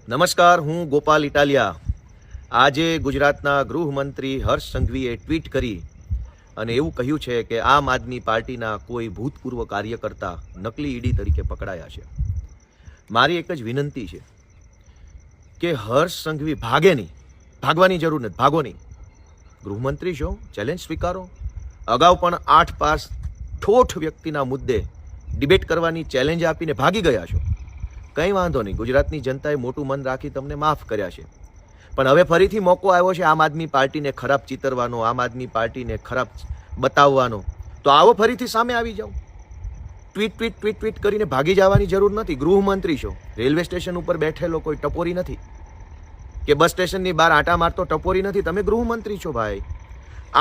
નમસ્કાર, હું ગોપાલ ઇટાલિયા. આજે ગુજરાતના ગૃહમંત્રી હર્ષ સંઘવીએ ટ્વીટ કરી અને એવું કહ્યું છે કે આમ આદમી પાર્ટીના કોઈ ભૂતપૂર્વ કાર્યકર્તા નકલી ઈડી તરીકે પકડાયા છે. મારી એક જ વિનંતી છે કે હર્ષ સંઘવી ભાગે નહીં, ભાગવાની જરૂર નથી, ભાગો નહીં. ગૃહમંત્રી છો, ચેલેન્જ સ્વીકારો. અગાઉ પણ 8 પાસ ઠોઠ વ્યક્તિના મુદ્દે ડિબેટ કરવાની ચેલેન્જ આપીને ભાગી ગયા છો. કંઈ વાંધો નહીં, ગુજરાતની જનતાએ મોટું મન રાખી તમને માફ કર્યા છે. પણ હવે ફરીથી મોકો આવ્યો છે આમ આદમી પાર્ટીને ખરાબ ચિતરવાનો, આમ આદમી પાર્ટીને ખરાબ બતાવવાનો. તો આવો ફરીથી સામે આવી જાઓ. ટ્વીટ ટ્વીટ ટ્વીટ ટ્વીટ કરીને ભાગી જવાની જરૂર નથી. ગૃહમંત્રી છો, રેલવે સ્ટેશન ઉપર બેઠેલો કોઈ ટપોરી નથી કે બસ સ્ટેશનની બહાર આંટા મારતો ટપોરી નથી. તમે ગૃહમંત્રી છો ભાઈ.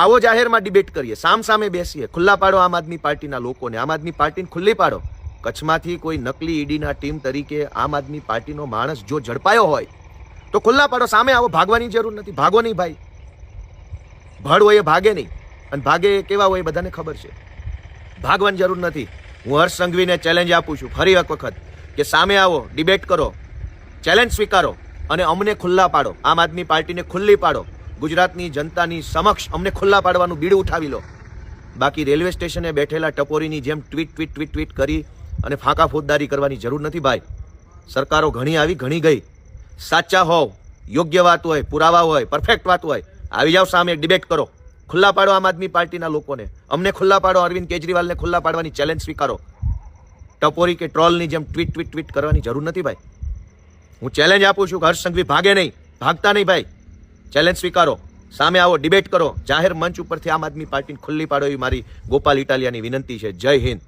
આવો જાહેરમાં ડિબેટ કરીએ, સામે બેસીએ, ખુલ્લા પાડો આમ આદમી પાર્ટીના લોકોને, આમ આદમી પાર્ટીને ખુલ્લી પાડો. કચ્છમાંથી કોઈ નકલી ઈડીના ટીમ તરીકે આમ આદમી પાર્ટીનો માણસ જો ઝડપાયો હોય તો ખુલ્લા પાડો, સામે આવો. ભાગવાની જરૂર નથી, ભાગો નહીં ભાઈ. ભડ હોય એ ભાગે નહીં, અને ભાગે કેવા હોય એ બધાને ખબર છે. ભાગવાની જરૂર નથી. હું હર્ષ સંઘવીને ચેલેન્જ આપું છું ફરી એક વખત કે સામે આવો, ડિબેટ કરો, ચેલેન્જ સ્વીકારો અને અમને ખુલ્લા પાડો. આમ આદમી પાર્ટીને ખુલ્લી પાડો. ગુજરાતની જનતાની સમક્ષ અમને ખુલ્લા પાડવાનું બીડું ઉઠાવી લો. બાકી રેલવે સ્ટેશને બેઠેલા ટપોરીની જેમ ટ્વીટ ટ્વીટ ટ્વીટ ટ્વીટ કરી અને ફાંકા ફોજદારી કરવાની જરૂર નથી ભાઈ. સરકારો ઘણી આવી, ઘણી ગઈ. સાચા હોવ, યોગ્ય વાત હોય, પુરાવા હોય, પરફેક્ટ વાત હોય, આવી જાઓ સામે, ડિબેટ કરો, ખુલ્લા પાડો આમ આદમી પાર્ટીના લોકોને, અમને ખુલ્લા પાડો, અરવિંદ કેજરીવાલને ખુલ્લા પાડવાની ચેલેન્જ સ્વીકારો. ટપોરી કે ટ્રોલની જેમ ટ્વીટ ટ્વીટ ટ્વીટ કરવાની જરૂર નથી ભાઈ. હું ચેલેન્જ આપું છું કે હર્ષ સંઘવી ભાગે નહીં, ભાગતા નહીં ભાઈ. ચેલેન્જ સ્વીકારો, સામે આવો, ડિબેટ કરો, જાહેર મંચ ઉપરથી આમ આદમી પાર્ટીને ખુલ્લી પાડો, એવી મારી ગોપાલ ઇટાલિયાની વિનંતી છે. જય હિન્દ.